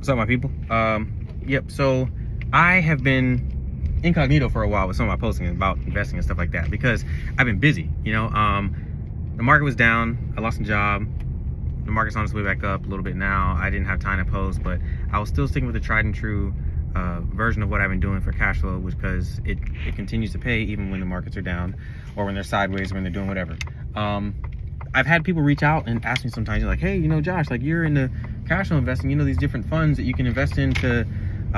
What's up, my people? Yep, so I have been incognito for a while with some of my posting about investing and stuff like that because I've been busy, the market was down, I lost a job, the market's on its way back up a little bit now. I didn't have time to post, but I was still sticking with the tried and true version of what I've been doing for cash flow, which because it continues to pay even when the markets are down or when they're sideways or when they're doing whatever. I've had people reach out and ask me sometimes, like, hey, Josh, like, you're into cash flow investing, these different funds that you can invest in to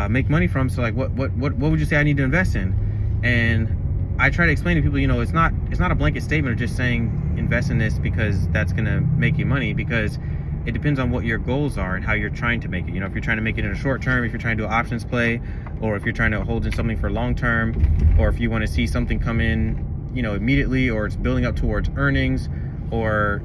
make money from. So like, what would you say I need to invest in? And I try to explain to people, it's not a blanket statement of just saying invest in this because that's gonna make you money, because it depends on what your goals are and how you're trying to make it. If you're trying to make it in a short term, if you're trying to do an options play, or if you're trying to hold in something for long term, or if you want to see something come in, immediately, or it's building up towards earnings, or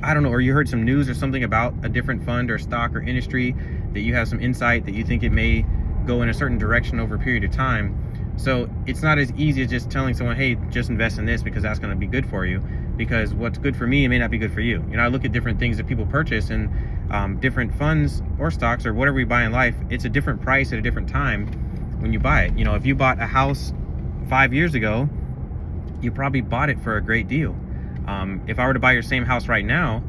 I don't know, or you heard some news or something about a different fund or stock or industry that you have some insight that you think it may go in a certain direction over a period of time. So it's not as easy as just telling someone, hey, just invest in this because that's going to be good for you, because what's good for me, it may not be good for you. I look at different things that people purchase, and different funds or stocks or whatever we buy in life, it's a different price at a different time when you buy it. If you bought a house 5 years ago, you probably bought it for a great deal. If I were to buy your same house right now,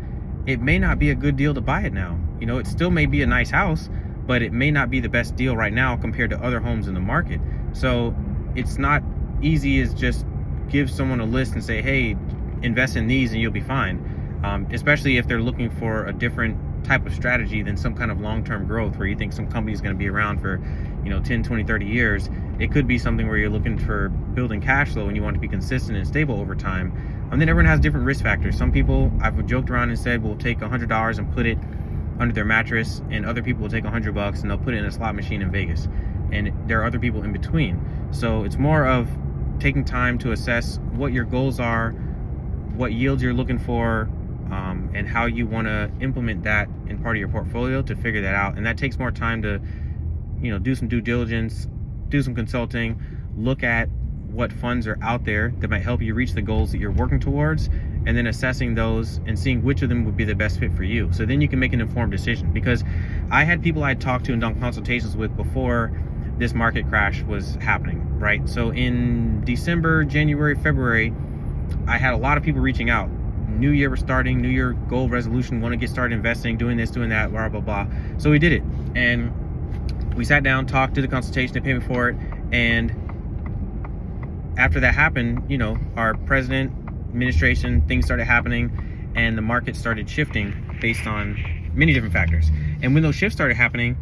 it may not be a good deal to buy it now. It still may be a nice house, but it may not be the best deal right now compared to other homes in the market. So it's not easy as just give someone a list and say, hey, invest in these and you'll be fine. Especially if they're looking for a different type of strategy than some kind of long-term growth where you think some company is going to be around for 10, 20, 30 years. It could be something where you're looking for building cash flow and you want to be consistent and stable over time. And then everyone has different risk factors. Some people, I've joked around and said, will take $100 and put it under their mattress, and other people will take $100 and they'll put it in a slot machine in Vegas. And there are other people in between. So it's more of taking time to assess what your goals are, what yields you're looking for, and how you want to implement that in part of your portfolio to figure that out. And that takes more time to, do some due diligence, do some consulting, look at what funds are out there that might help you reach the goals that you're working towards, and then assessing those and seeing which of them would be the best fit for you. So then you can make an informed decision. Because I had people I'd talked to and done consultations with before this market crash was happening, right? So in December, January, February, I had a lot of people reaching out. New year was starting, New Year goal resolution, want to get started investing, doing this, doing that, blah, blah, blah. So we did it. And we sat down, talked, did the consultation, they paid me for it. And after that happened, our president, administration, things started happening, and the market started shifting based on many different factors. And when those shifts started happening,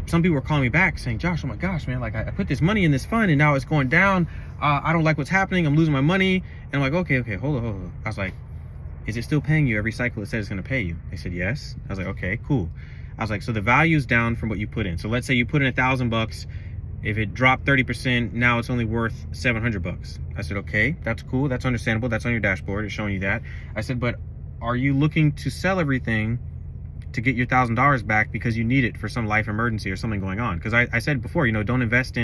some people were calling me back saying, Josh, oh my gosh, man, like I put this money in this fund and now it's going down. I don't like what's happening. I'm losing my money. And I'm like, okay, hold on. I was like, is it still paying you every cycle it says it's going to pay you? They said, yes. I was like, okay, cool. I was like, so the value's down from what you put in. So let's say you put in $1,000. If it dropped 30%, now it's only worth $700. I said, okay, that's cool. That's understandable. That's on your dashboard. It's showing you that. I said, but are you looking to sell everything to get your $1,000 back because you need it for some life emergency or something going on? Because I said before, don't invest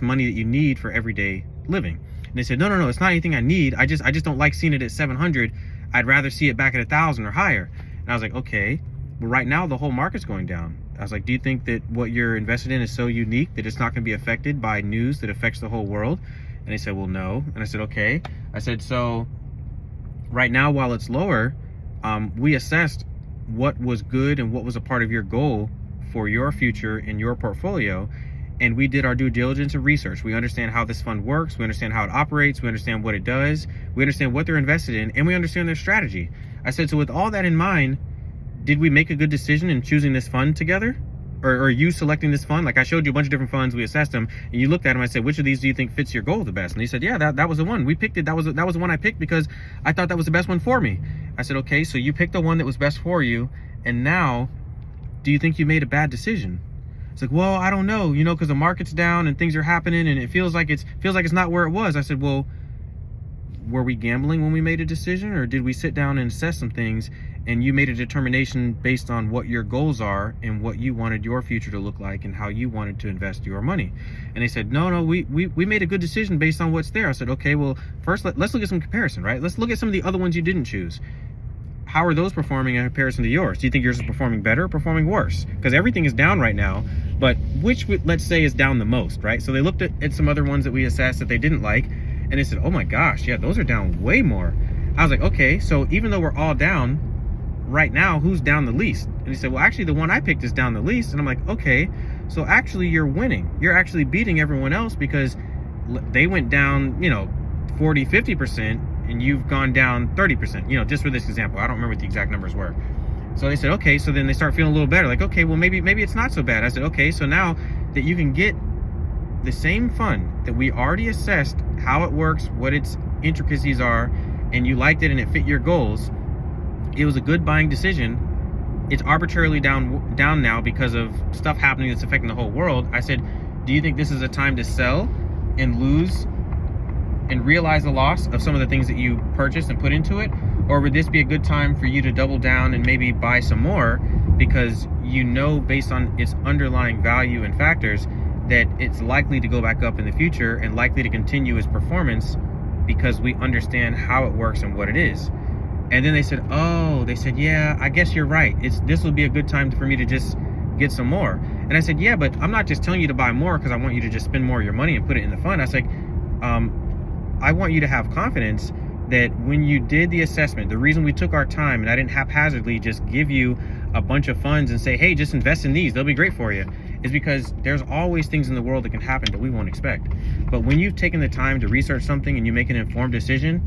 money that you need for everyday living. And they said, no, it's not anything I need. I just don't like seeing it at 700. I'd rather see it back at 1,000 or higher. And I was like, okay, well, right now the whole market's going down. I was like, do you think that what you're invested in is so unique that it's not going to be affected by news that affects the whole world? And they said, well, no. And I said, okay. I said, so right now, while it's lower, we assessed what was good and what was a part of your goal for your future in your portfolio. And we did our due diligence and research. We understand how this fund works. We understand how it operates. We understand what it does. We understand what they're invested in, and we understand their strategy. I said, so with all that in mind, did we make a good decision in choosing this fund together? Or you selecting this fund? Like, I showed you a bunch of different funds, we assessed them, and you looked at them, I said, which of these do you think fits your goal the best? And he said, yeah, that was the one. We picked it. That was the one I picked because I thought that was the best one for me. I said, okay, so you picked the one that was best for you, and now, do you think you made a bad decision? It's like, well, I don't know, because the market's down and things are happening and it feels like it's not where it was. I said, well, were we gambling when we made a decision, or did we sit down and assess some things and you made a determination based on what your goals are and what you wanted your future to look like and how you wanted to invest your money? And they said, no, we made a good decision based on what's there. I said, okay, well, first let's look at some comparison, right? Let's look at some of the other ones you didn't choose. how are those performing in comparison to yours? Do you think yours is performing better or performing worse? Because everything is down right now, but which, let's say, is down the most, right? So they looked at some other ones that we assessed that they didn't like, and they said, oh my gosh, yeah, those are down way more. I was like, okay, so even though we're all down right now, who's down the least? And he said, well, actually the one I picked is down the least. And I'm like, okay, so actually you're winning. You're actually beating everyone else because they went down, 40, 50%, and you've gone down 30%, just for this example. I don't remember what the exact numbers were. So they said, okay, so then they start feeling a little better. Like, okay, well, maybe it's not so bad. I said, okay, so now that you can get the same fund that we already assessed how it works, what its intricacies are, and you liked it and it fit your goals, it was a good buying decision. It's arbitrarily down now because of stuff happening that's affecting the whole world. I said, do you think this is a time to sell and lose and realize the loss of some of the things that you purchased and put into it? Or would this be a good time for you to double down and maybe buy some more because based on its underlying value and factors that it's likely to go back up in the future and likely to continue its performance because we understand how it works and what it is? And then they said, yeah, I guess you're right. This would be a good time for me to just get some more. And I said, yeah, but I'm not just telling you to buy more because I want you to just spend more of your money and put it in the fund. I was like, I want you to have confidence that when you did the assessment, the reason we took our time and I didn't haphazardly just give you a bunch of funds and say, hey, just invest in these, they'll be great for you, is because there's always things in the world that can happen that we won't expect. But when you've taken the time to research something and you make an informed decision,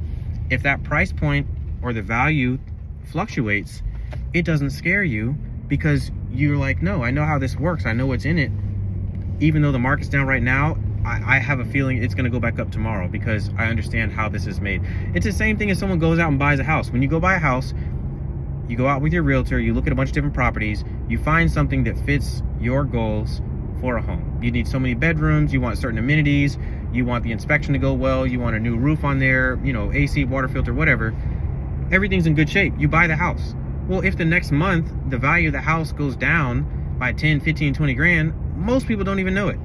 if that price point or the value fluctuates, it doesn't scare you because you're like, no, I know how this works. I know what's in it. Even though the market's down right now, I have a feeling it's going to go back up tomorrow because I understand how this is made. It's the same thing as someone goes out and buys a house. When you go buy a house, you go out with your realtor, you look at a bunch of different properties, you find something that fits your goals for a home. You need so many bedrooms, you want certain amenities, you want the inspection to go well, you want a new roof on there, AC, water filter, whatever. Everything's in good shape. You buy the house. Well, if the next month the value of the house goes down by 10, 15, 20 grand, most people don't even know it.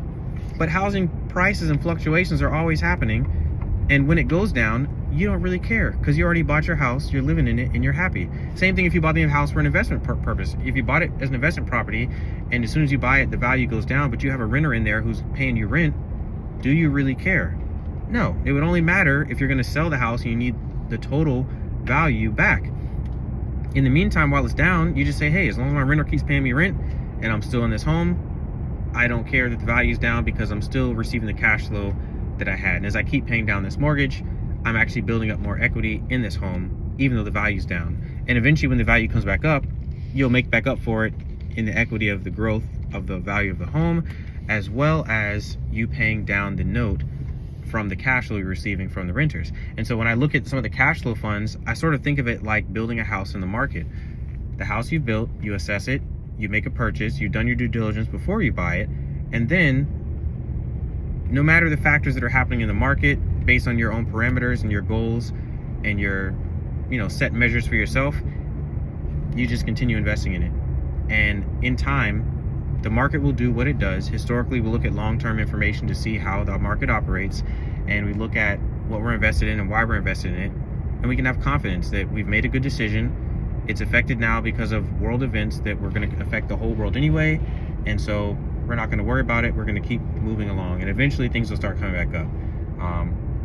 But housing prices and fluctuations are always happening. And when it goes down, you don't really care because you already bought your house, you're living in it, and you're happy. Same thing if you bought the house for an investment purpose. If you bought it as an investment property, and as soon as you buy it, the value goes down, but you have a renter in there who's paying you rent, do you really care? No, it would only matter if you're going to sell the house and you need the total value back. In the meantime, while it's down, you just say, hey, as long as my renter keeps paying me rent and I'm still in this home, I don't care that the value's down because I'm still receiving the cash flow that I had. And as I keep paying down this mortgage, I'm actually building up more equity in this home, even though the value's down. And eventually when the value comes back up, you'll make back up for it in the equity of the growth of the value of the home, as well as you paying down the note from the cash flow you're receiving from the renters. And so when I look at some of the cash flow funds, I sort of think of it like building a house in the market. The house you've built, you assess it, you make a purchase, you've done your due diligence before you buy it, and then no matter the factors that are happening in the market, based on your own parameters and your goals and your set measures for yourself, you just continue investing in it. And in time, the market will do what it does. Historically, we'll look at long-term information to see how the market operates, and we look at what we're invested in and why we're invested in it, and we can have confidence that we've made a good decision. It's affected now because of world events that were going to affect the whole world anyway, and so we're not going to worry about it. We're going to keep moving along, and eventually things will start coming back up.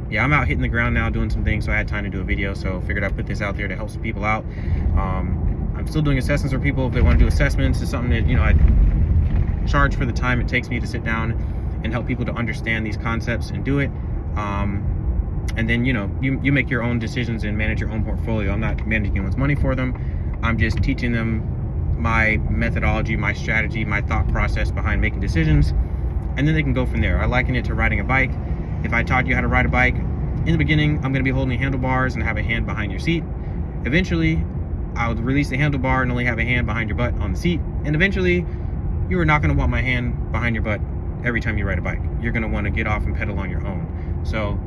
Yeah, I'm out hitting the ground now doing some things, so I had time to do a video, so figured I'd put this out there to help some people out. I'm still doing assessments for people if they want to do assessments. It's something that I charge for the time it takes me to sit down and help people to understand these concepts and do it. And then you make your own decisions and manage your own portfolio. I'm not managing anyone's money for them. I'm just teaching them my methodology, my strategy, my thought process behind making decisions, and then they can go from there. I liken it to riding a bike. If I taught you how to ride a bike, in the beginning, I'm going to be holding the handlebars and have a hand behind your seat. Eventually, I would release the handlebar and only have a hand behind your butt on the seat. And eventually, you are not going to want my hand behind your butt every time you ride a bike. You're going to want to get off and pedal on your own. So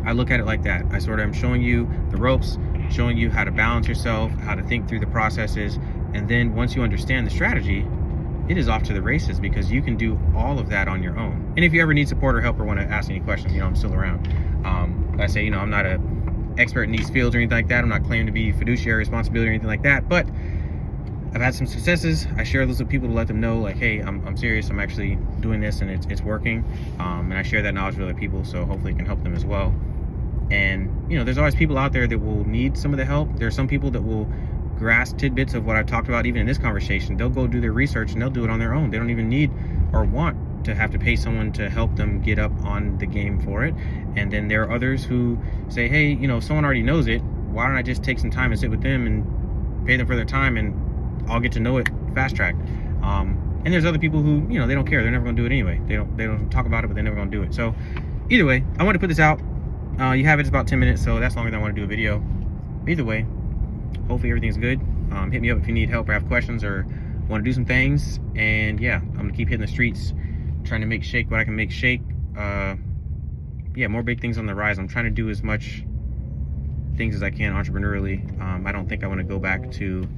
I look at it like that. I sort of am showing you the ropes, showing you how to balance yourself, how to think through the processes. And then once you understand the strategy, it is off to the races because you can do all of that on your own. And if you ever need support or help or want to ask any questions, I'm still around. I say, I'm not a expert in these fields or anything like that. I'm not claiming to be fiduciary responsibility or anything like that, but I've had some successes. I share those with people to let them know, like, hey, I'm serious. I'm actually doing this and it's working. And I share that knowledge with other people, so hopefully it can help them as well. And, you know, there's always people out there that will need some of the help. There are some people that will grasp tidbits of what I've talked about even in this conversation. They'll go do their research and they'll do it on their own. They don't even need or want to have to pay someone to help them get up on the game for it. And then there are others who say, hey, you know, if someone already knows it, why don't I just take some time and sit with them and pay them for their time, and I'll get to know it fast track. And there's other people who, you know, they don't care. They're never gonna do it anyway. They don't talk about it, but they're never gonna do it. So either way, I want to put this out. You have it, it's about 10 minutes, so that's longer than I want to do a video. Either way, hopefully everything's good. Hit me up if you need help or have questions or want to do some things. And yeah, I'm gonna keep hitting the streets, trying to make shake what I can make shake. Yeah, more big things on the rise. I'm trying to do as much things as I can entrepreneurially. I don't think I want to go back to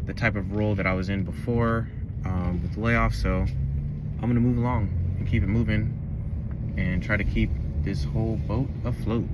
the type of role that I was in before with layoffs, so I'm gonna move along and keep it moving and try to keep this whole boat afloat.